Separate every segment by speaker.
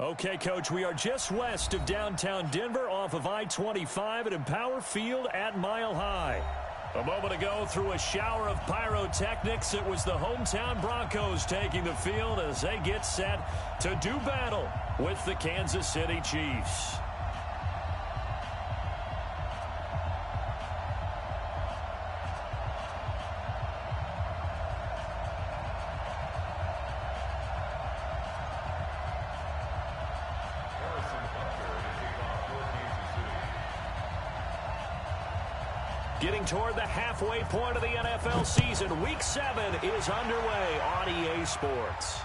Speaker 1: Okay, Coach, we are just west of downtown Denver off of I-25 at Empower Field at Mile High. A moment ago, through a shower of pyrotechnics, it was the hometown Broncos taking the field as they get set to do battle with the Kansas City Chiefs. Getting toward the halfway point of the NFL season, Week 7 is underway on EA Sports.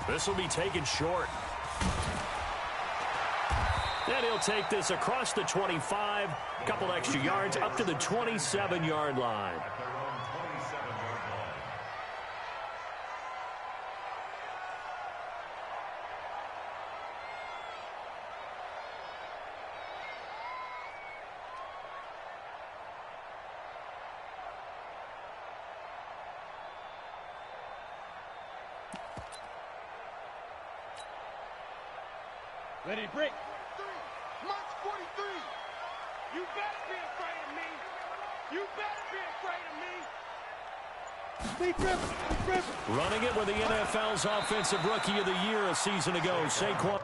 Speaker 1: This will be taken short. And he'll take this across the 25, a couple extra yards up to the 27-yard line.
Speaker 2: Ready, break. March 43. You better be afraid of me. You better be afraid of me.
Speaker 1: Running it with the NFL's Offensive Rookie of the Year a season ago, Saquon.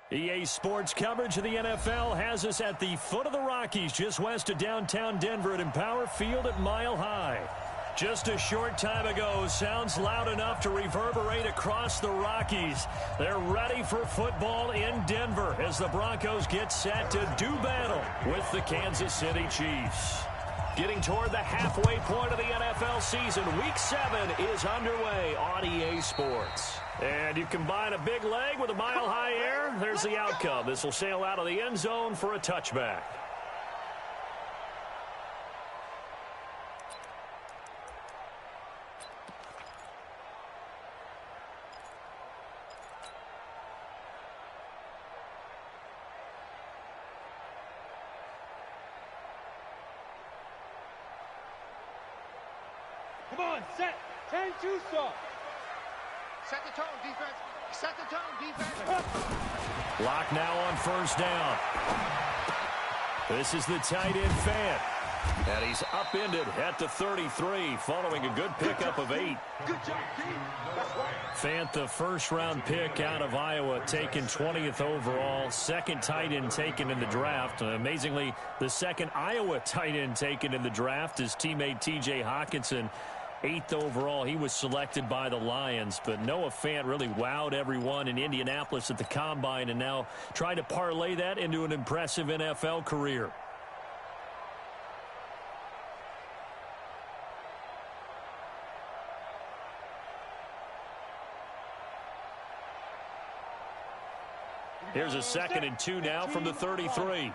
Speaker 1: EA Sports coverage of the NFL has us at the foot of the Rockies, just west of downtown Denver at Empower Field at Mile High. Just a short time ago, sounds loud enough to reverberate across the Rockies. They're ready for football in Denver as the Broncos get set to do battle with the Kansas City Chiefs. Getting toward the halfway point of the NFL season, Week 7 is underway on EA Sports. And you combine a big leg with a mile-high air, there's the outcome. This will sail out of the end zone for a touchback.
Speaker 2: Come on, set. 10-2 stop. Set the tone, defense. Set the tone, defense.
Speaker 1: Lock now on first down. This is the tight end Fant. And he's upended at the 33 following a good pickup of 8.
Speaker 2: Good job, team.
Speaker 1: Fant, the first-round pick out of Iowa, taken 20th overall. Second tight end taken in the draft. Amazingly, the second Iowa tight end taken in the draft is teammate T.J. Hockenson. 8th overall, he was selected by the Lions, but Noah Fant really wowed everyone in Indianapolis at the Combine and now trying to parlay that into an impressive NFL career. Here's a 2nd and 2 now from the 33.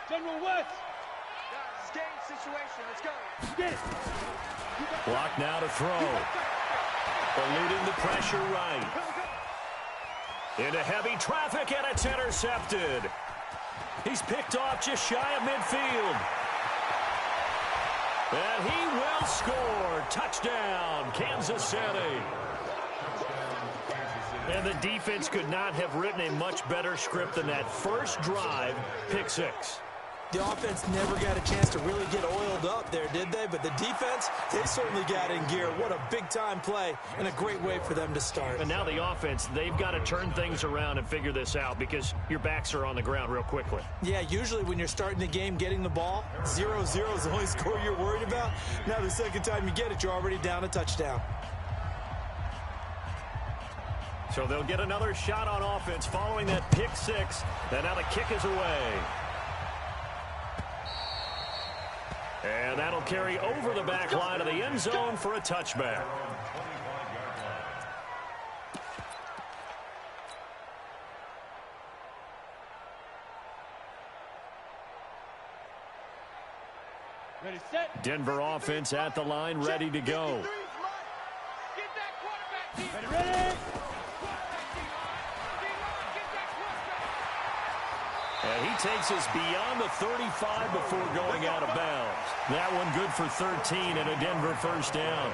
Speaker 2: General West. Game situation. Let's go. Get it.
Speaker 1: Block now to throw. Eluding the pressure right. Into heavy traffic, and it's intercepted. He's picked off just shy of midfield. And he will score. Touchdown, Kansas City. And the defense could not have written a much better script than that first drive, pick 6.
Speaker 3: The offense never got a chance to really get oiled up there, did they? But the defense, they certainly got in gear. What a big-time play and a great way for them to start.
Speaker 1: And now the offense, they've got to turn things around and figure this out because your backs are on the ground real quickly.
Speaker 3: Yeah, usually when you're starting the game, getting the ball, 0-0 is the only score you're worried about. Now the second time you get it, you're already down a touchdown.
Speaker 1: So they'll get another shot on offense following that pick 6. And now the kick is away. And that'll carry over the back line of the end zone for a touchback.
Speaker 2: Ready, set.
Speaker 1: Denver offense at the line, ready to go.
Speaker 2: Get that quarterback, team. Ready.
Speaker 1: And he takes us beyond the 35 before going out of bounds. That one good for 13 and a Denver first down.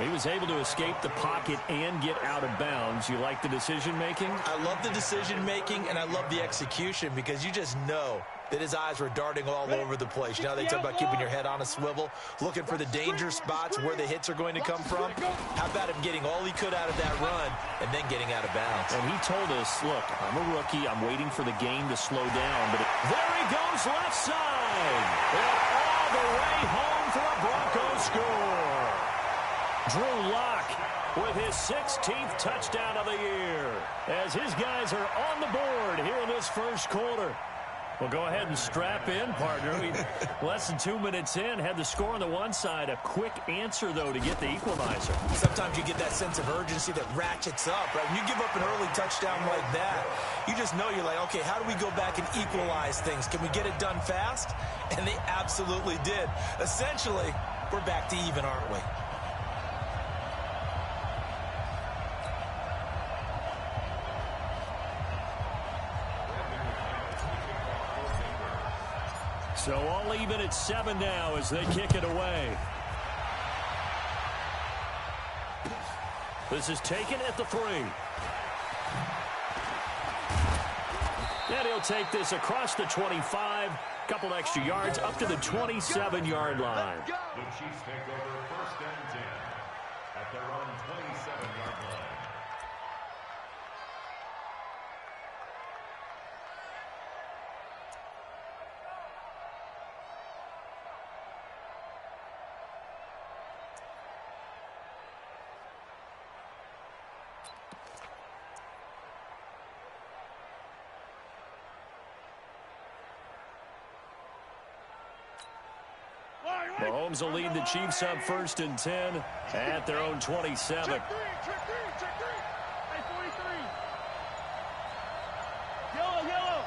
Speaker 1: He was able to escape the pocket and get out of bounds. You like the decision-making?
Speaker 3: I love the decision-making, and I love the execution because you just know that his eyes were darting all over the place. You know, they talk about keeping your head on a swivel, looking for the danger spots where the hits are going to come from. How about him getting all he could out of that run and then getting out of bounds?
Speaker 1: And he told us, look, I'm a rookie. I'm waiting for the game to slow down. But there he goes left side. And all the way home for a Broncos score. Drew Lock with his 16th touchdown of the year as his guys are on the board here in this first quarter. Well, go ahead and strap in, partner. Less than 2 minutes in, had the score on the one side. A quick answer, though, to get the equalizer.
Speaker 3: Sometimes you get that sense of urgency that ratchets up, right? When you give up an early touchdown like that, you just know you're like, okay, how do we go back and equalize things? Can we get it done fast? And they absolutely did. Essentially, we're back to even, aren't we?
Speaker 1: So all even at 7 now as they kick it away. This is taken at the 3. And he'll take this across the 25. Couple extra yards up to the 27-yard line.
Speaker 4: The Chiefs take over first and 10 at their own 27-yard line.
Speaker 1: Mahomes will lead the Chiefs up 1st and 10 at their own 27.
Speaker 2: Check three. Hey, 43. Yellow.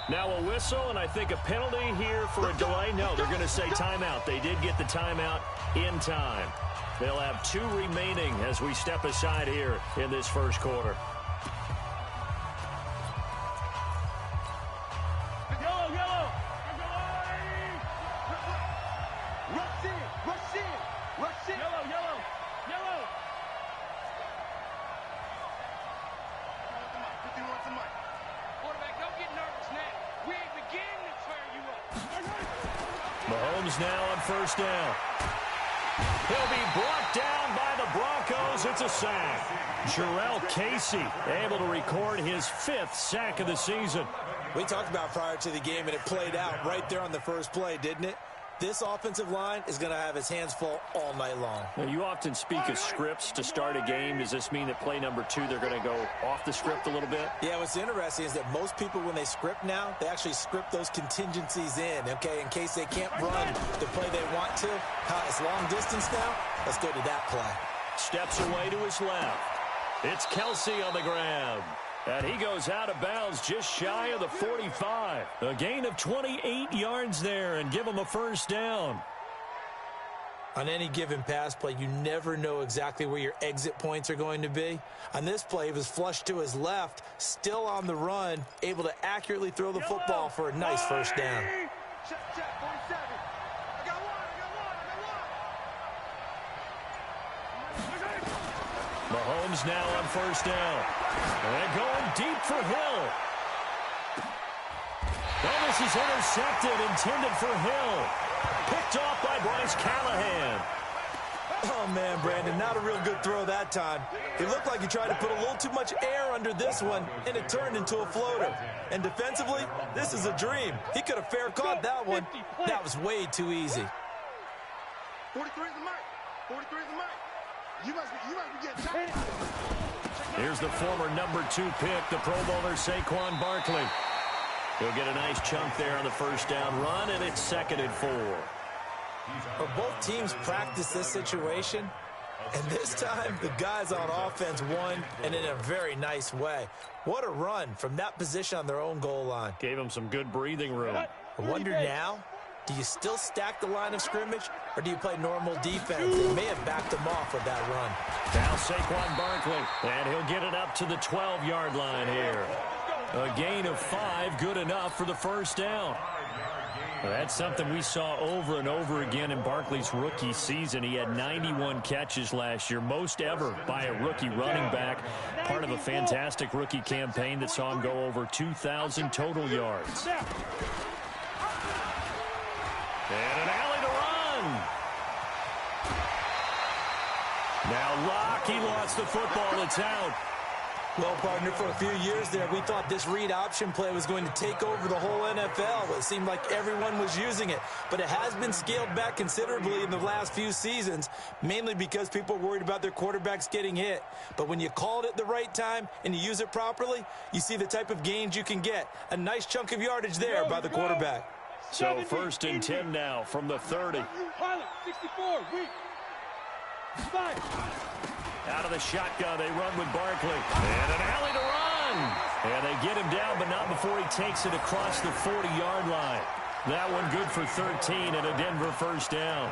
Speaker 1: Now a whistle, and I think a penalty here for a delay. No, they're going to say timeout. They did get the timeout in time. They'll have 2 remaining as we step aside here in this first quarter.
Speaker 2: Yellow. Rush in. Yellow. Quarterback, don't get nervous now. We ain't beginning to tear you up.
Speaker 1: Mahomes now on 1st down. He'll be brought down by the Broncos. It's a sack. Jarrell Casey able to record his 5th sack of the season.
Speaker 3: We talked about prior to the game, and it played out right there on the first play, didn't it? This offensive line is going to have his hands full all night long.
Speaker 1: Now, you often speak of scripts to start a game. Does this mean that play number 2, they're going to go off the script a little bit?
Speaker 3: Yeah, what's interesting is that most people, when they script now, they actually script those contingencies in, okay, in case they can't run the play they want to. It's long distance now. Let's go to that play.
Speaker 1: Steps away to his left. It's Kelsey on the grab. And he goes out of bounds just shy of the 45. A gain of 28 yards there and give him a 1st down.
Speaker 3: On any given pass play, you never know exactly where your exit points are going to be. On this play, he was flushed to his left, still on the run, able to accurately throw the football for a nice 1st down.
Speaker 2: Check, 47. I got one.
Speaker 1: Mahomes now on 1st down. And going deep for Hill. Well, this is intercepted, intended for Hill. Picked off by Bryce Callahan.
Speaker 3: Oh, man, Brandon, not a real good throw that time. It looked like he tried to put a little too much air under this one, and it turned into a floater. And defensively, this is a dream. He could have fair caught that one. That was way too easy.
Speaker 2: 43 is the mic. You must be getting tired.
Speaker 1: Here's the former number 2 pick, the Pro Bowler Saquon Barkley. He'll get a nice chunk there on the 1st down run, and it's 2nd and 4.
Speaker 3: Well, both teams practice this situation, and this time the guys on offense won, and in a very nice way. What a run from that position on their own goal line.
Speaker 1: Gave him some good breathing room.
Speaker 3: I wonder now, do you still stack the line of scrimmage, or do you play normal defense? They may have backed him off with that run.
Speaker 1: Now Saquon Barkley, and he'll get it up to the 12-yard line here. A gain of 5, good enough for the 1st down. Well, that's something we saw over and over again in Barkley's rookie season. He had 91 catches last year, most ever by a rookie running back. Part of a fantastic rookie campaign that saw him go over 2,000 total yards. And an alley to run. Now Locke, he lost the football. It's out.
Speaker 3: Well, partner, for a few years there, we thought this read option play was going to take over the whole NFL. It seemed like everyone was using it, but it has been scaled back considerably in the last few seasons, mainly because people are worried about their quarterbacks getting hit. But when you call it at the right time and you use it properly, you see the type of gains you can get. A nice chunk of yardage there by the quarterback.
Speaker 1: So 1st and 10 now from the 30.
Speaker 2: Pilot, 64, weak. 5.
Speaker 1: Out of the shotgun, they run with Barkley. And an alley to run. And they get him down, but not before he takes it across the 40-yard line. That one good for 13 and a Denver 1st down.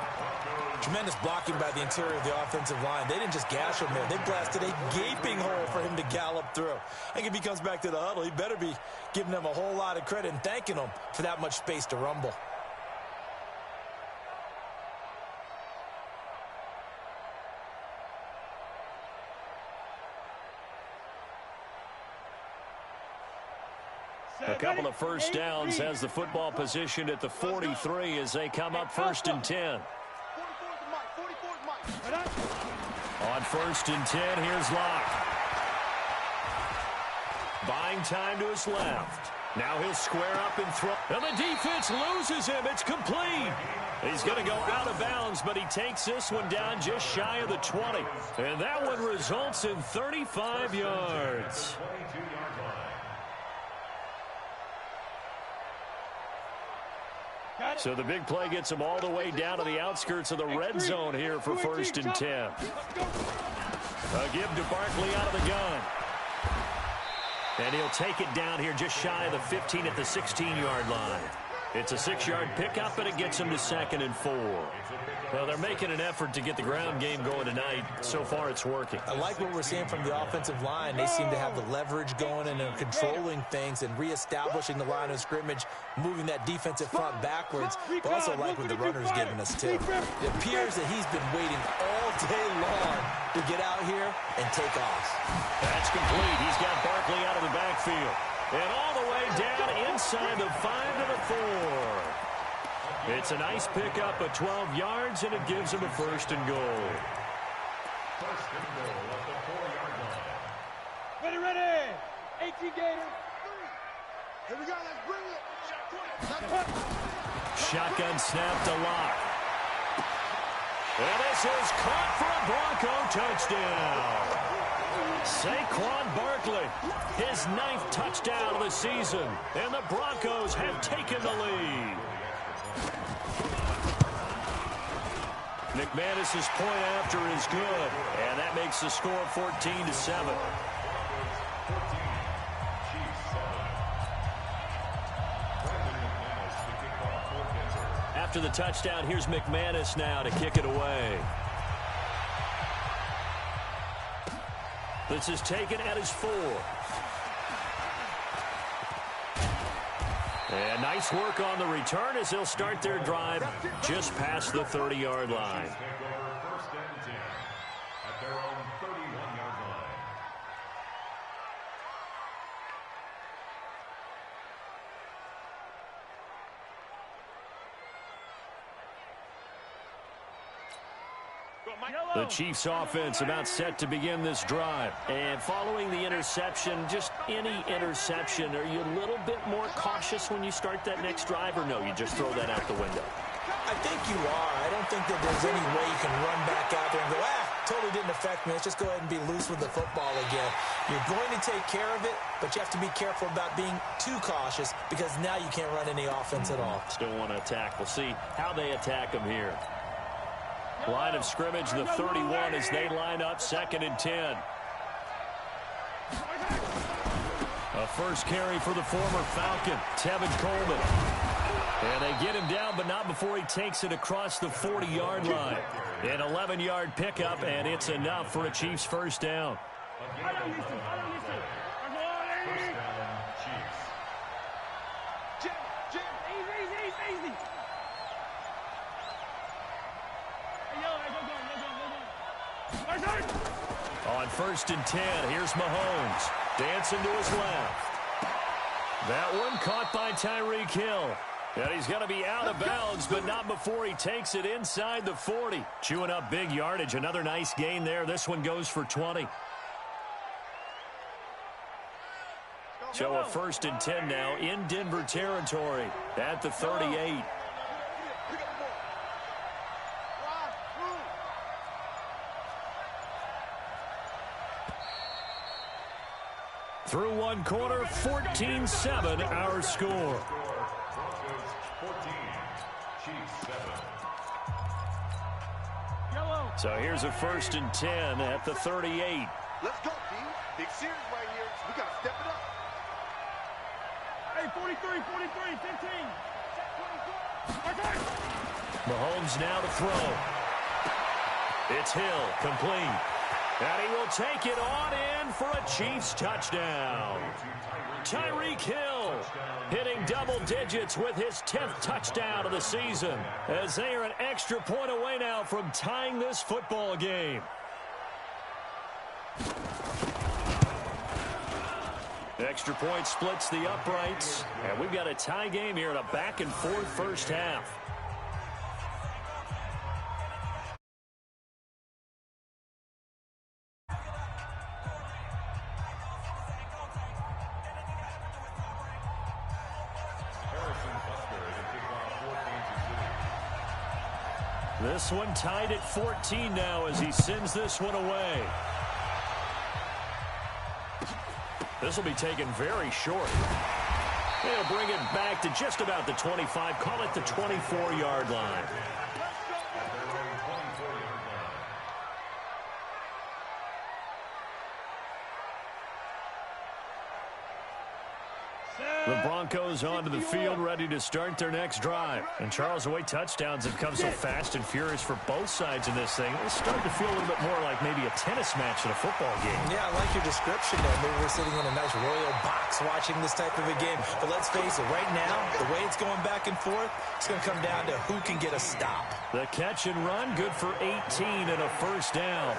Speaker 3: Tremendous blocking by the interior of the offensive line. They didn't just gash him there. They blasted a gaping hole for him to gallop through. I think if he comes back to the huddle, he better be giving them a whole lot of credit and thanking them for that much space to rumble.
Speaker 1: A couple of 1st downs has the football position at the 43 as they come up 1st and 10. On 1st and 10, here's Locke. Buying time to his left. Now he'll square up and throw. And the defense loses him. It's complete. He's going to go out of bounds, but he takes this one down just shy of the 20. And that one results in 35 yards. So the big play gets him all the way down to the outskirts of the red zone here for 1st and 10. A give to Barkley out of the gun. And he'll take it down here just shy of the 15 at the 16-yard line. It's a 6-yard pickup, and it gets him to 2nd and 4. Well, they're making an effort to get the ground game going tonight. So far, it's working.
Speaker 3: I like what we're seeing from the offensive line. They seem to have the leverage going and they're controlling things and reestablishing the line of scrimmage, moving that defensive front backwards. But also like what the runner's giving us, too. It appears that he's been waiting all day long to get out here and take off.
Speaker 1: That's complete. He's got Barkley out of the backfield. And all the way down inside the 5 to the 4. It's a nice pickup of 12 yards, and it gives him a 1st and goal.
Speaker 4: 1st and goal at the 4-yard line.
Speaker 2: Ready, ready. 18 Gator. Here we go. Let's bring it.
Speaker 1: Shotgun snap to Lock. And this is caught for a Bronco touchdown. Saquon Barkley, his 9th touchdown of the season, and the Broncos have taken the lead. McManus's point after is good, and that makes the score 14-7. After the touchdown, here's McManus now to kick it away. This is taken at his 4. And nice work on the return as they'll start their drive just past the 30-yard line.
Speaker 4: Take over 1st and 10 at their own 31-yard line.
Speaker 1: The Chiefs offense about set to begin this drive. And following the interception, just any interception, are you a little bit more cautious when you start that next drive, or no, you just throw that out the window?
Speaker 3: I think you are. I don't think that there's any way you can run back out there and go, totally didn't affect me. Let's just go ahead and be loose with the football again. You're going to take care of it, but you have to be careful about being too cautious because now you can't run any offense at all.
Speaker 1: Still want to attack. We'll see how they attack them here. Line of scrimmage, the 31 as they line up 2nd and 10. A first carry for the former Falcon, Tevin Coleman. And they get him down, but not before he takes it across the 40-yard line. An 11-yard pickup, and it's enough for a Chiefs 1st down.
Speaker 4: First down, Chiefs.
Speaker 2: Easy.
Speaker 1: On 1st and 10, here's Mahomes. Dancing to his left. That one caught by Tyreek Hill. And he's going to be out of bounds, but not before he takes it inside the 40. Chewing up big yardage. Another nice gain there. This one goes for 20. So a 1st and 10 now in Denver territory at the 38. Through one quarter, 14-7 our score.
Speaker 4: Broncos 14, Chiefs 7.
Speaker 1: So here's a 1st and 10 at the 38.
Speaker 2: Let's go, D. Big series right here. We got to step it up. Hey, 43, 15.
Speaker 1: Mahomes now to throw. It's Hill, complete. And he will take it on in for a Chiefs touchdown. Tyreek Hill hitting double digits with his 10th touchdown of the season, as they are an extra point away now from tying this football game. Extra point splits the uprights, and we've got a tie game here in a back-and-forth first half. This one tied at 14 now as he sends this one away. This will be taken very short. They'll bring it back to just about the 25. Call it the 24-yard line. The Broncos onto the field, ready to start their next drive. And Charles, the way touchdowns have come so fast and furious for both sides in this thing, it's starting to feel a little bit more like maybe a tennis match than a football game.
Speaker 3: Yeah, I like your description there. Maybe we're sitting in a nice royal box watching this type of a game. But let's face it, right now, the way it's going back and forth, it's going to come down to who can get a stop.
Speaker 1: The catch and run, good for 18 and a first down.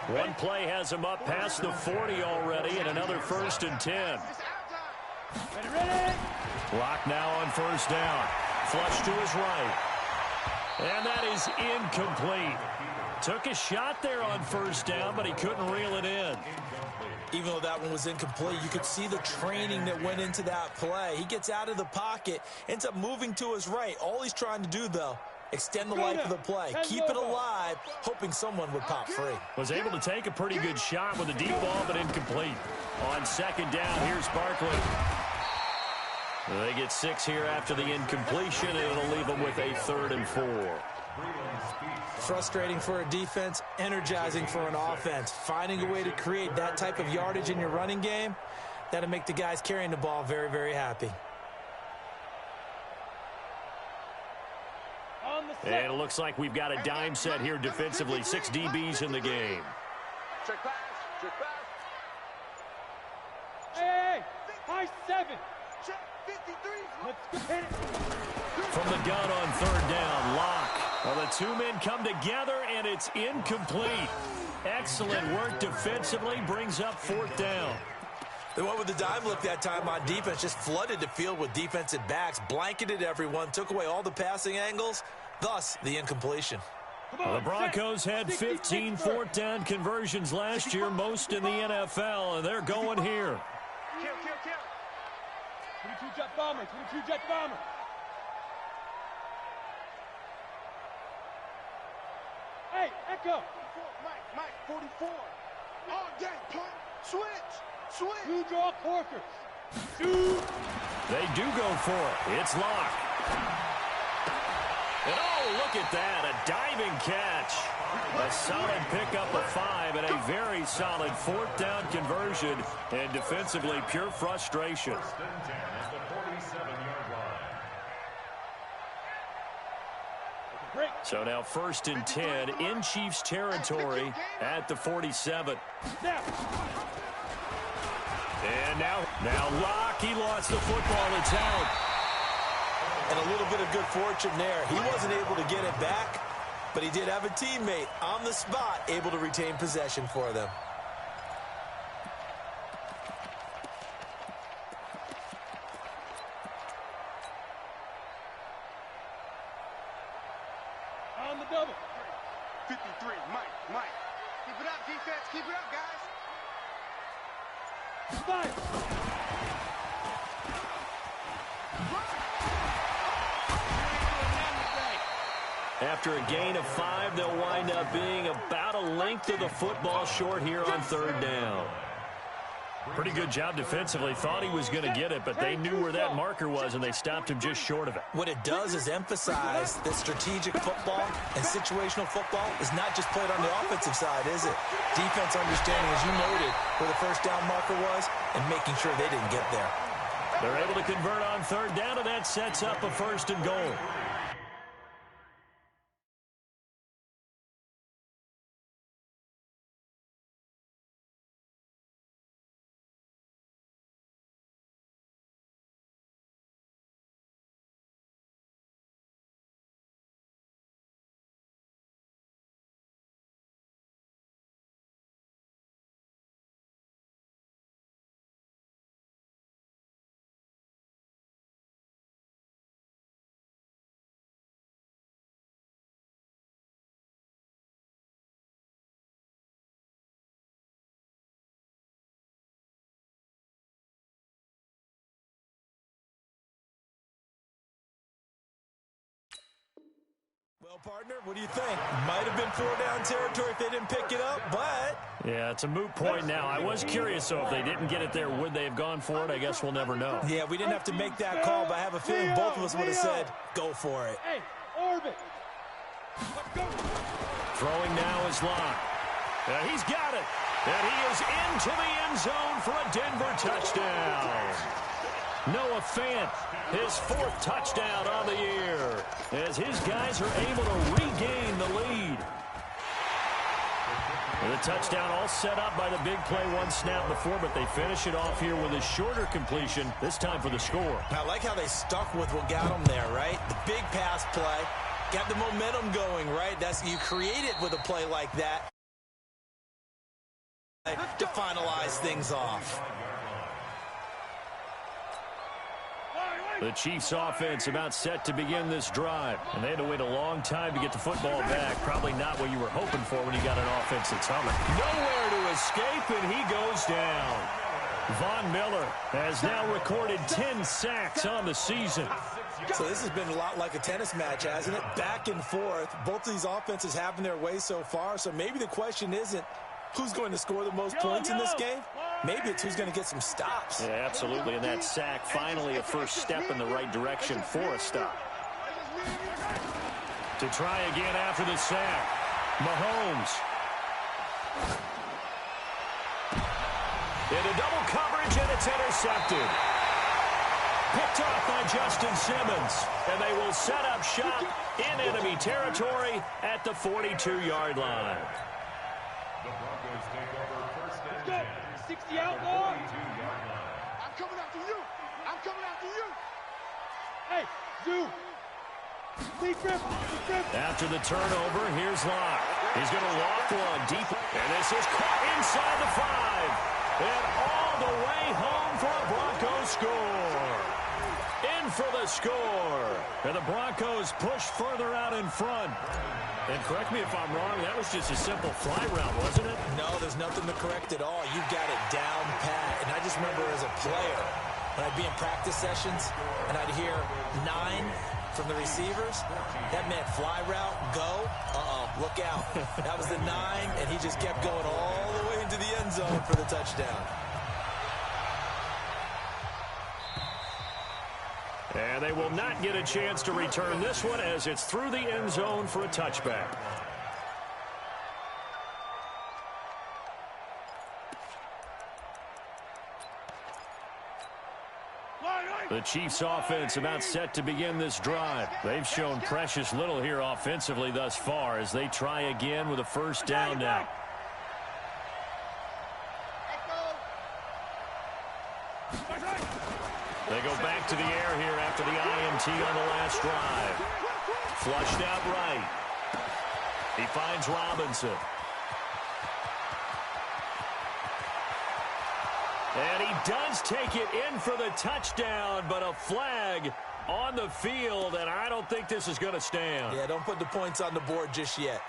Speaker 1: One play has him up past the 40 already, and another 1st and 10. Clock now on first down. Flush to his right. And that is incomplete. Took a shot there on first down, but he couldn't reel it in.
Speaker 3: Even though that one was incomplete, you could see the training that went into that play. He gets out of the pocket, ends up moving to his right. All he's trying to do, though, extend the life of the play. Keep it alive, hoping someone would pop free.
Speaker 1: Was able to take a pretty good shot with a deep ball, but incomplete. On second down, here's Barkley. They get 6 here after the incompletion, and it'll leave them with a 3rd and 4.
Speaker 3: Frustrating for a defense, energizing for an offense. Finding a way to create that type of yardage in your running game, that'll make the guys carrying the ball very, very happy.
Speaker 1: And it looks like we've got a dime set here defensively. 6 DBs in the game.
Speaker 2: Check pass. Check pass. Hey, high 7. Check 53. Let's hit it.
Speaker 1: From the gun on 3rd down, Locke. Well, the 2 men come together, and it's incomplete. Excellent work defensively, brings up 4th down.
Speaker 3: They went with the dime look that time on defense, just flooded the field with defensive backs, blanketed everyone, took away all the passing angles, thus the incompletion.
Speaker 1: Well, the Broncos had 15 4th down conversions last year, most in the NFL, and they're going here.
Speaker 2: Kill. 22 jet bomber. 22 jet bomber. Hey, Echo. Mike, 44. All day, punt. Switch. You draw corkers. Shoot.
Speaker 1: They do go for it. It's Locke. And oh, look at that, a diving catch. A solid pickup of 5 and a very solid 4th down conversion. And defensively, pure frustration. So now 1st and 10 in Chiefs territory at the 47. And now Locke, he lost the football. It's out.
Speaker 3: And a little bit of good fortune there. He wasn't able to get it back, but he did have a teammate on the spot able to retain possession for them.
Speaker 2: On the double. 53, Mike. Keep it up, defense. Keep it up, guys. Fire.
Speaker 1: After a gain of 5, they'll wind up being about a length of the football short here on 3rd down. Pretty good job defensively. Thought he was going to get it, but they knew where that marker was, and they stopped him just short of it.
Speaker 3: What it does is emphasize that strategic football and situational football is not just played on the offensive side, is it? Defense understanding, as you noted, where the 1st down marker was and making sure they didn't get there.
Speaker 1: They're able to convert on 3rd down, and that sets up a 1st and goal.
Speaker 3: Well, partner, what do you think? Might have been 4-down territory if they didn't pick it up, but...
Speaker 1: Yeah, it's a moot point now. I was curious, so if they didn't get it there, would they have gone for it? I guess we'll never know.
Speaker 3: Yeah, we didn't have to make that call, but I have a feeling both of us would have said, go for it.
Speaker 2: Hey, orbit. Let's go.
Speaker 1: Throwing now is Locke. He's got it. And he is into the end zone for a Denver touchdown. Noah Fant, his 4th touchdown on the year, as his guys are able to regain the lead. And the touchdown all set up by the big play one snap before, but they finish it off here with a shorter completion, this time for the score.
Speaker 3: I like how they stuck with what got them there, right? The big pass play, got the momentum going, right? You create it with a play like that to finalize things off.
Speaker 1: The Chiefs offense about set to begin this drive. And they had to wait a long time to get the football back. Probably not what you were hoping for when you got an offense that's humming. Nowhere to escape, and he goes down. Von Miller has now recorded 10 sacks on the season.
Speaker 3: So this has been a lot like a tennis match, hasn't it? Back and forth. Both of these offenses having their way so far. So maybe the question isn't who's going to score the most points in this game. Maybe it's who's going to get some stops.
Speaker 1: Yeah, absolutely. And that sack, finally a first step in the right direction for a stop. To try again after the sack, Mahomes. Into double coverage, and it's intercepted. Picked off by Justin Simmons. And they will set up shop in enemy territory at the 42-yard line.
Speaker 4: The Broncos take over first and 10.
Speaker 2: 60 out, boy.
Speaker 5: I'm coming after you. I'm coming after you.
Speaker 2: Hey, Zoo. Secret.
Speaker 1: After the turnover, here's Locke. He's going to walk one deep. And this is caught inside the 5. And all the way home for a Broncos score. In for the score. And the Broncos push further out in front. And correct me if I'm wrong, that was just a simple fly route, wasn't it?
Speaker 3: No, there's nothing to correct at all. You got it down pat. And I just remember as a player, when I'd be in practice sessions and I'd hear 9 from the receivers, that meant fly route, go, look out. That was the 9, and he just kept going all the way into the end zone for the touchdown.
Speaker 1: And they will not get a chance to return this one as it's through the end zone for a touchback. The Chiefs offense about set to begin this drive. They've shown precious little here offensively thus far as they try again with a first down now. They go back to the air here after the INT on the last drive. Flushed out right. He finds Robinson. And he does take it in for the touchdown, but a flag on the field, and I don't think this is going to stand.
Speaker 3: Yeah, don't put the points on the board just yet.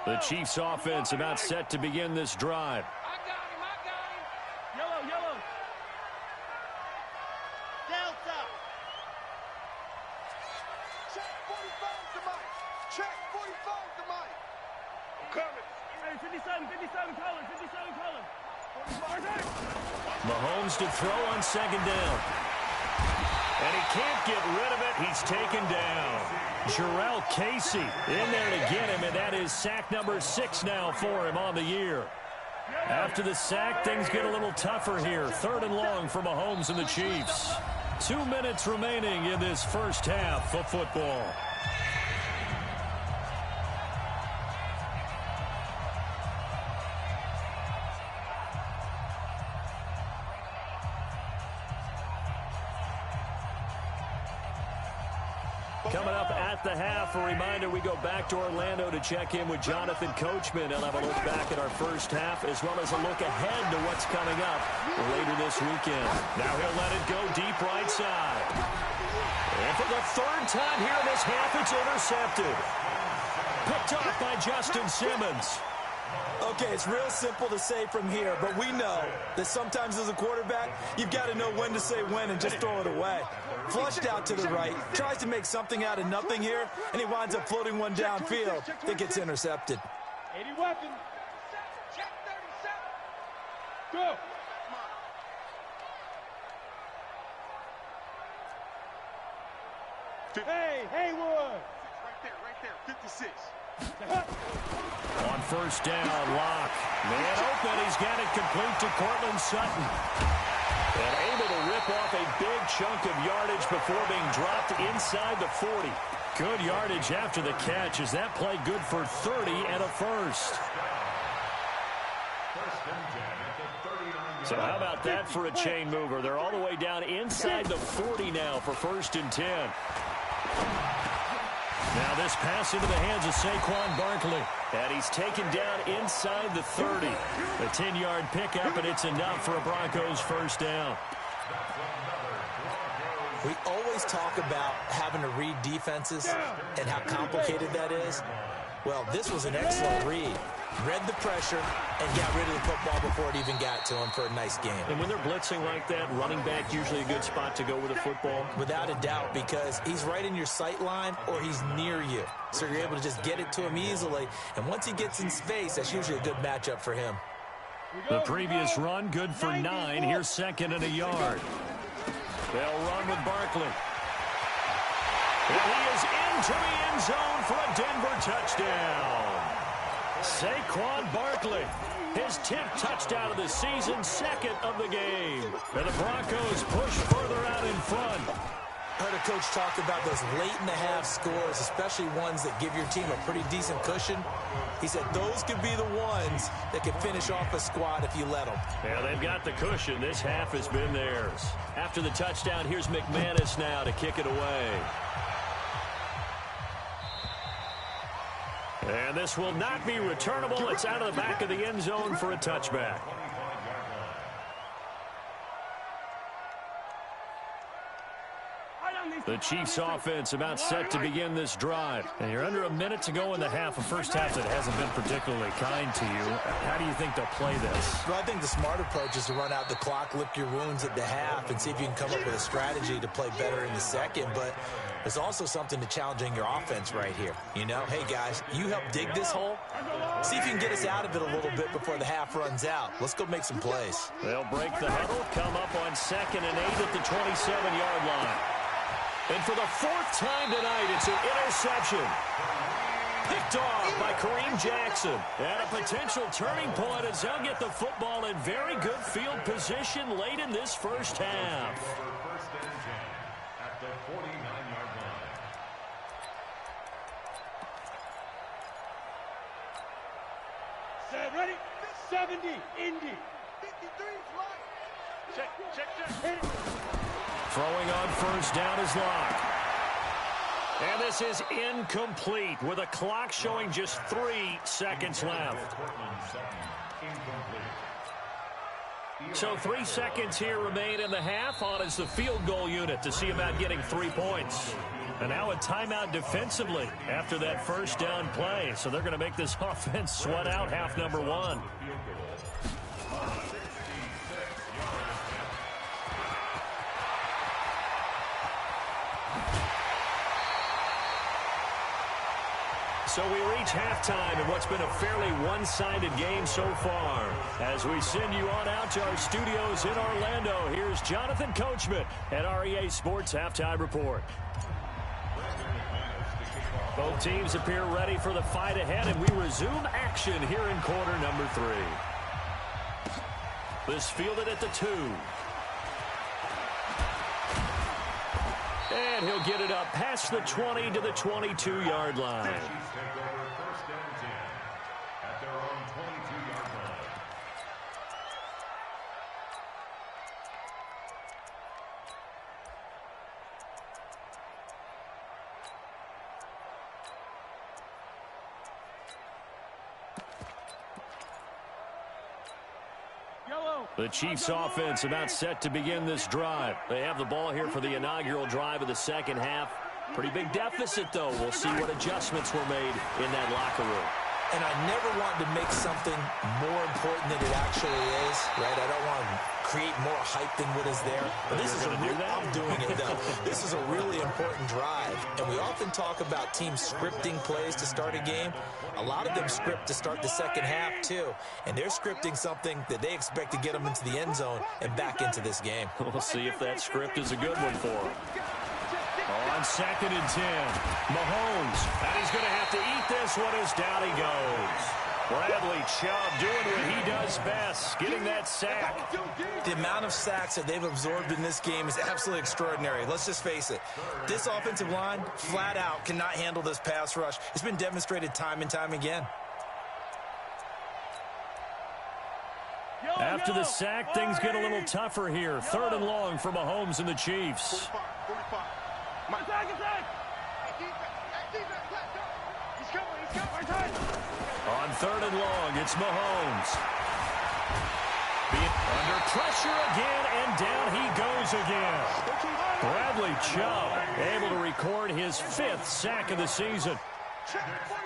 Speaker 1: The Chiefs offense about set to begin this drive.
Speaker 2: I got him. Yellow. Delta.
Speaker 5: Check 45 to Mike. Check 45 to Mike. I'm coming.
Speaker 2: Hey, 57 color.
Speaker 1: Mahomes to throw on second down. And he can't get rid of it. He's taken down. Jarrell Casey in there to get him, and that is sack number 6 now for him on the year. After the sack, things get a little tougher here. 3rd and long for Mahomes and the Chiefs. 2 minutes remaining in this first half of football. Coming up at the half, a reminder we go back to Orlando to check in with Jonathan Coachman. He'll have a look back at our first half as well as a look ahead to what's coming up later this weekend. Now he'll let it go deep right side. And for the third time here in this half, it's intercepted. Picked off by Justin Simmons.
Speaker 3: Okay, it's real simple to say from here, but we know that sometimes as a quarterback, you've got to know when to say when and just throw it away. Flushed out to the right, tries to make something out of nothing here, and he winds up floating one downfield that gets intercepted.
Speaker 2: 80 weapons. Check 37. Go. Hey, Haywood.
Speaker 5: Right there, 56.
Speaker 1: On first down, Locke. Man open, he's got it complete to Cortland Sutton. And able to rip off a big chunk of yardage before being dropped inside the 40. Good yardage after the catch. Is that play good for 30 and a first? So how about that for a chain mover? They're all the way down inside the 40 now for 1st and 10. Now this pass into the hands of Saquon Barkley. And he's taken down inside the 30. A 10-yard pickup, and it's enough for a Broncos first down.
Speaker 3: We always talk about having to read defenses and how complicated that is. Well, this was an excellent read. Read the pressure and got rid of the football before it even got to him for a nice game.
Speaker 1: And when they're blitzing like that, running back usually a good spot to go with the football?
Speaker 3: Without a doubt, because he's right in your sight line or he's near you. So you're able to just get it to him easily. And once he gets in space, that's usually a good matchup for him.
Speaker 1: The previous run, good for 9. Here's 2nd and a yard. They'll run with Barkley. And he is into the end zone for a Denver touchdown. Saquon Barkley, his 10th touchdown of the season, 2nd of the game. And the Broncos push further out in front.
Speaker 3: I heard a coach talk about those late-in-the-half scores, especially ones that give your team a pretty decent cushion. He said those could be the ones that could finish off a squad if you let them.
Speaker 1: Yeah, they've got the cushion. This half has been theirs. After the touchdown, here's McManus now to kick it away. And this will not be returnable. It's out of the back of the end zone for a touchback. The Chiefs offense about set to begin this drive. And you're under a minute to go in the half, a first half that hasn't been particularly kind to you. How do you think they'll play this?
Speaker 3: Well, I think the smart approach is to run out the clock, lick your wounds at the half, and see if you can come up with a strategy to play better in the second. But there's also something to challenging your offense right here. You know, hey, guys, you help dig this hole. See if you can get us out of it a little bit before the half runs out. Let's go make some plays.
Speaker 1: They'll break the huddle, come up on 2nd and 8 at the 27-yard line. And for the 4th time tonight, it's an interception. Picked off by Kareem Jackson. And a potential turning point as they'll get the football in very good field position late in this first half.
Speaker 4: First and 10 at the 49-yard line.
Speaker 2: Set, ready? 70, Indy.
Speaker 5: 53 fly.
Speaker 2: Check. Hit it.
Speaker 1: Throwing on first down is Locke. And this is incomplete with a clock showing just 3 seconds left. So 3 seconds here remain in the half on as the field goal unit to see about getting 3 points. And now a timeout defensively after that first down play. So they're going to make this offense sweat out half number 1. So we reach halftime in what's been a fairly one-sided game so far. As we send you on out to our studios in Orlando, here's Jonathan Coachman at REA Sports Halftime Report. Both teams appear ready for the fight ahead, and we resume action here in quarter number 3. This fielded at the 2. And he'll get it up past the 20 to the 22-yard line.
Speaker 4: Take over first and 10 at their own 22-yard line.
Speaker 1: The Chiefs offense about set to begin this drive. They have the ball here for the inaugural drive of the second half. Pretty big deficit, though. We'll see what adjustments were made in that locker room.
Speaker 3: And I never want to make something more important than it actually is, right? I don't want to create more hype than what is there. But this is I'm doing it, though. This is a really important drive. And we often talk about teams scripting plays to start a game. A lot of them script to start the second half, too. And they're scripting something that they expect to get them into the end zone and back into this game.
Speaker 1: We'll see if that script is a good one for them. On 2nd and 10, Mahomes, and he's going to have to eat this one as down he goes. Bradley Chubb doing what he does best, getting that sack.
Speaker 3: The amount of sacks that they've absorbed in this game is absolutely extraordinary. Let's just face it. This offensive line, flat out, cannot handle this pass rush. It's been demonstrated time and time again.
Speaker 1: After the sack, things get a little tougher here. 3rd and long for Mahomes and the Chiefs.
Speaker 2: 45.
Speaker 1: On 3rd and long, it's Mahomes. Under pressure again, and down he goes again. Bradley Chubb able to record his 5th sack of the season.
Speaker 2: Check 45.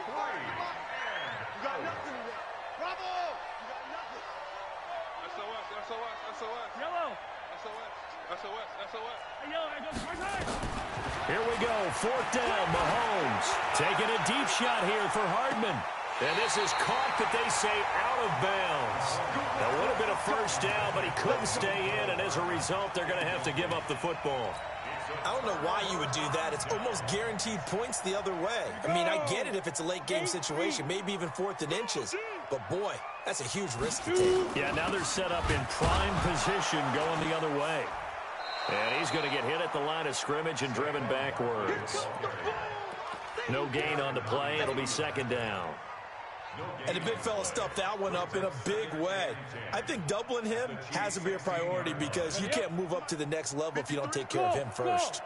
Speaker 2: You got nothing in there. Bravo. You got nothing. SOS.
Speaker 6: Yellow.
Speaker 2: SOS.
Speaker 6: Hey, yellow, I go first time.
Speaker 1: Here we go, 4th down, Mahomes. Taking a deep shot here for Hardman. And this is caught, but they say out of bounds. That would have been a 1st down, but he couldn't stay in, and as a result, they're going to have to give up the football.
Speaker 3: I don't know why you would do that. It's almost guaranteed points the other way. I mean, I get it if it's a late game situation, maybe even 4th and inches. But, boy, that's a huge risk to take.
Speaker 1: Yeah, now they're set up in prime position going the other way. And he's going to get hit at the line of scrimmage and driven backwards. No gain on the play. It'll be 2nd down.
Speaker 3: And the big fella stuffed that one up in a big way. I think doubling him has to be a priority because you can't move up to the next level if you don't take care of him first.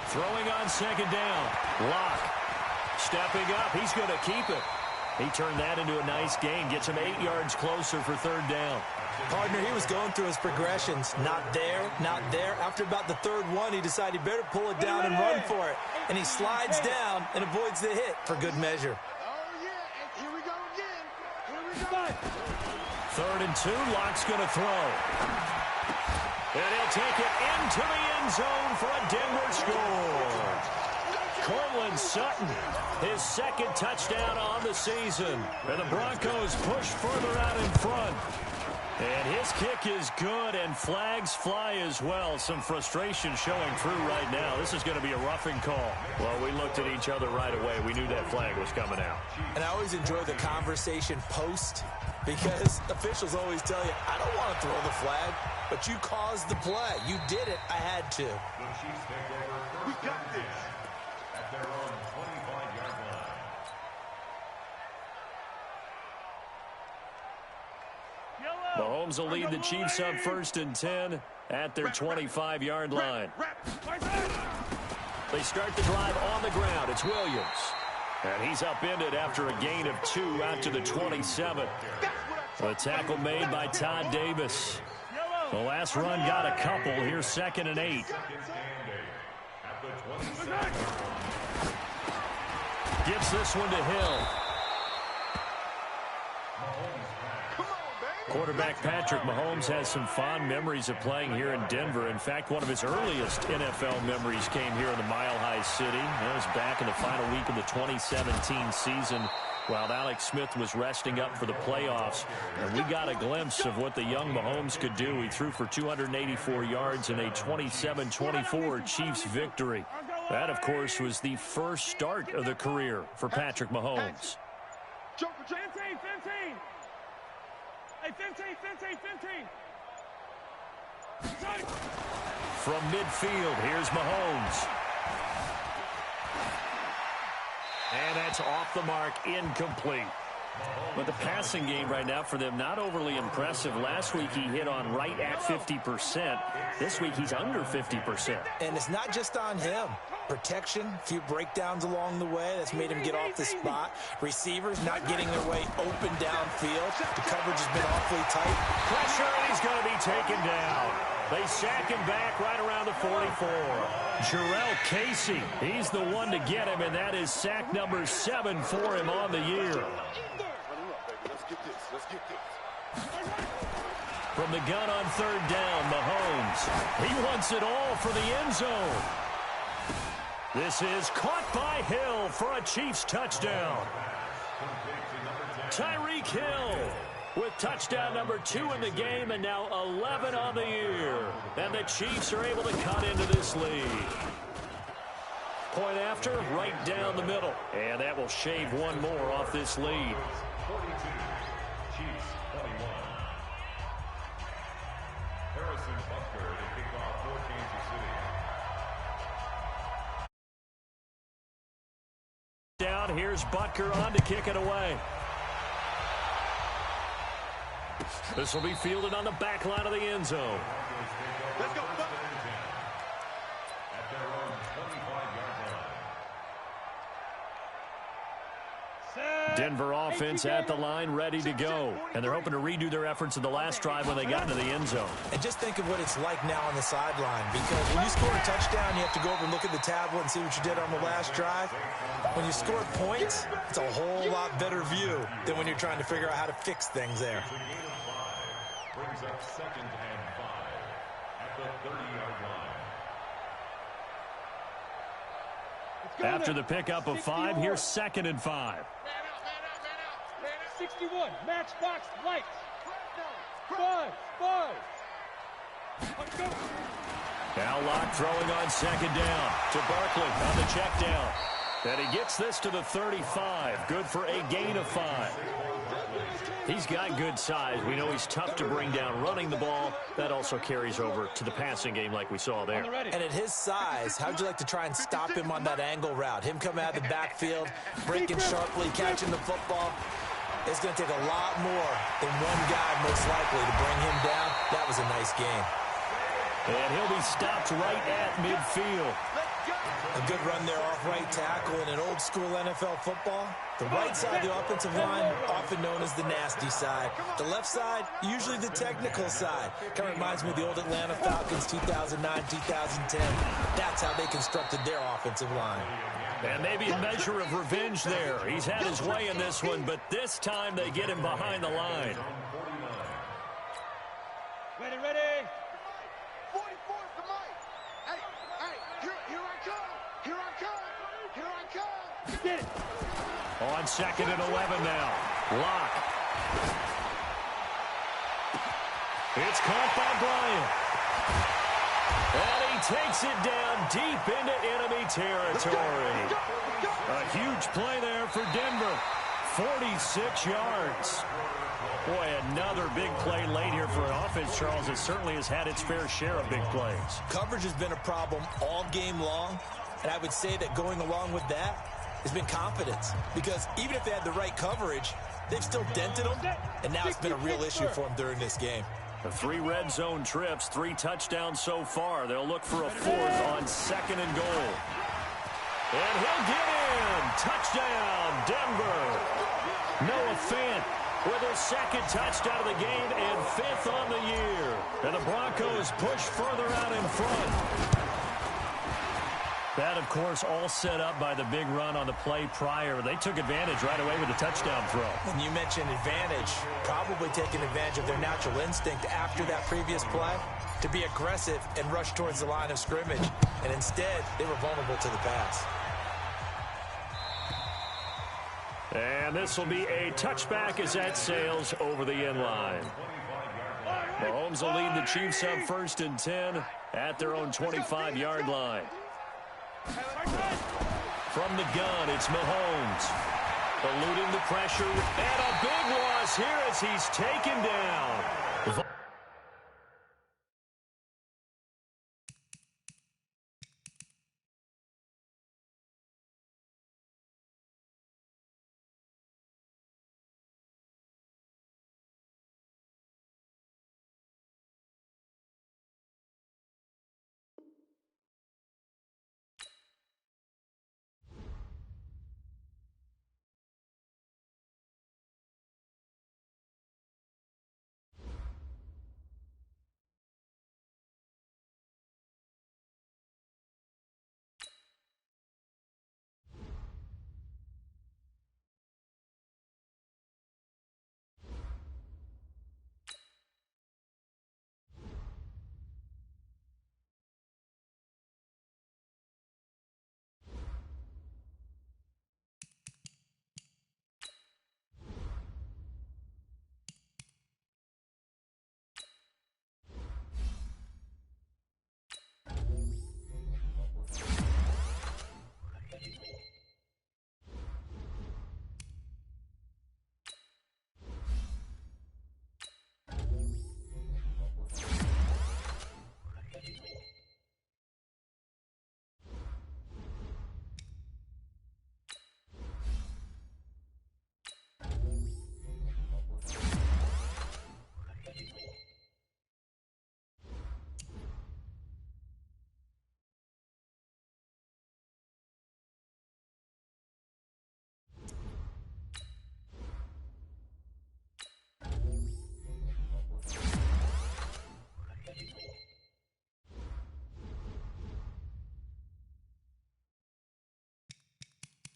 Speaker 1: Throwing on 2nd down. Lock. Stepping up. He's going to keep it. He turned that into a nice gain. Gets him 8 yards closer for 3rd down.
Speaker 3: Partner, he was going through his progressions. Not there, not there. After about the 3rd one, he decided he better pull it down and run for it. And he slides down and avoids the hit for good measure.
Speaker 2: Oh, yeah. And here we go again. Here we go.
Speaker 1: 3rd and 2. Lock's going to throw. And he'll take it into the end zone for a Denver score. Cortland Sutton, his 2nd touchdown on the season. And the Broncos push further out in front. And his kick is good, and flags fly as well. Some frustration showing through right now. This is going to be a roughing call. Well, we looked at each other right away. We knew that flag was coming out.
Speaker 3: And I always enjoy the conversation post because officials always tell you, I don't want to throw the flag, but you caused the play. You did it. I had to.
Speaker 4: The Chiefs take over.
Speaker 2: We got this.
Speaker 4: At their own 25-yard line.
Speaker 1: Mahomes will lead the Chiefs up 1st and 10 at their 25-yard line. They start the drive on the ground. It's Williams. And he's upended after a gain of 2 out to the 27. The tackle made by Todd Davis. The last run got a couple. Here's 2nd and 8. Gives this one to Hill. Quarterback Patrick Mahomes has some fond memories of playing here in Denver. In fact, one of his earliest NFL memories came here in the Mile High City. That was back in the final week of the 2017 season while Alex Smith was resting up for the playoffs. And we got a glimpse of what the young Mahomes could do. He threw for 284 yards in a 27-24 Chiefs victory. That, of course, was the first start of the career for Patrick Mahomes.
Speaker 6: 15. Hey, 15.
Speaker 1: From midfield, here's Mahomes. And that's off the mark, incomplete. But the passing game right now for them, not overly impressive. Last week he hit on right at 50%. This week he's under 50%.
Speaker 3: And it's not just on him. Protection, a few breakdowns along the way. That's made him get off the spot. Receivers not getting their way open downfield. The coverage has been awfully tight.
Speaker 1: Pressure, and he's going to be taken down. They sack him back right around the 44. Jarrell Casey, he's the one to get him, and that is sack number 7 for him on the year. From the gun on third down, Mahomes. He wants it all for the end zone. This is caught by Hill for a Chiefs touchdown. Tyreek Hill with touchdown number 2 in the game, and now 11 on the year. And the Chiefs are able to cut into this lead. Point after, right down the middle. And that will shave one more off this lead.
Speaker 4: 42, Chiefs 21. Harrison Butker to kick off for Kansas City.
Speaker 1: Down, here's Butker on to kick it away. This will be fielded on the back line of the end zone.
Speaker 2: Let's go.
Speaker 4: At their own 25-yard line.
Speaker 1: Denver offense at the line, ready to go. And they're hoping to redo their efforts in the last drive when they got into the end zone.
Speaker 3: And just think of what it's like now on the sideline, because when you score a touchdown, you have to go over and look at the tablet and see what you did on the last drive. When you score points, it's a whole lot better view than when you're trying to figure out how to fix things there.
Speaker 4: Brings up 2nd and 5 at the 30-yard line.
Speaker 1: After the pickup of 5, here's 2nd and 5.
Speaker 6: 61, matchbox lights. 5. Let's go.
Speaker 1: Now Locke throwing on 2nd down to Barkley on the check down. And he gets this to the 35. Good for a gain of 5. He's got good size. We know he's tough to bring down running the ball. That also carries over to the passing game like we saw there.
Speaker 3: And at his size, how'd you like to try and stop him on that angle route? Him coming out of the backfield, breaking sharply, catching the football. It's going to take a lot more than one guy, most likely, to bring him down. That was a nice game.
Speaker 1: And he'll be stopped right at midfield.
Speaker 3: A good run there off right tackle in an old-school NFL football. The right side of the offensive line, often known as the nasty side. The left side, usually the technical side. Kind of reminds me of the old Atlanta Falcons 2009, 2010. That's how they constructed their offensive line.
Speaker 1: And maybe a measure of revenge there. He's had his way in this one, but this time they get him behind the line.
Speaker 6: Ready.
Speaker 5: 44's the mic. Hey, here I come.
Speaker 6: Get it.
Speaker 1: On 2nd and 11 now. Locke. It's caught by Bryant. And he takes it down deep into enemy territory. A huge play there for Denver. 46 yards. Boy, another big play late here for an offense, Charles. It certainly has had its fair share of big plays.
Speaker 3: Coverage has been a problem all game long, and I would say that going along with that has been confidence, because even if they had the right coverage, they've still dented them, and now it's been a real issue for them during this game.
Speaker 1: The 3 red zone trips, 3 touchdowns so far. They'll look for a 4th on 2nd and goal. And he'll get in. Touchdown, Denver. Noah Fant with his 2nd touchdown of the game and 5th on the year. And the Broncos push further out in front. That, of course, all set up by the big run on the play prior. They took advantage right away with the touchdown throw.
Speaker 3: And you mentioned advantage, probably taking advantage of their natural instinct after that previous play to be aggressive and rush towards the line of scrimmage. And instead, they were vulnerable to the pass.
Speaker 1: And this will be a touchback as that sails over the end line. Mahomes will lead the Chiefs up 1st and 10 at their own 25-yard line. From the gun, it's Mahomes. Eluding the pressure, and a big loss here as he's taken down.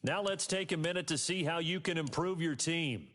Speaker 1: Now let's take a minute to see how you can improve your team.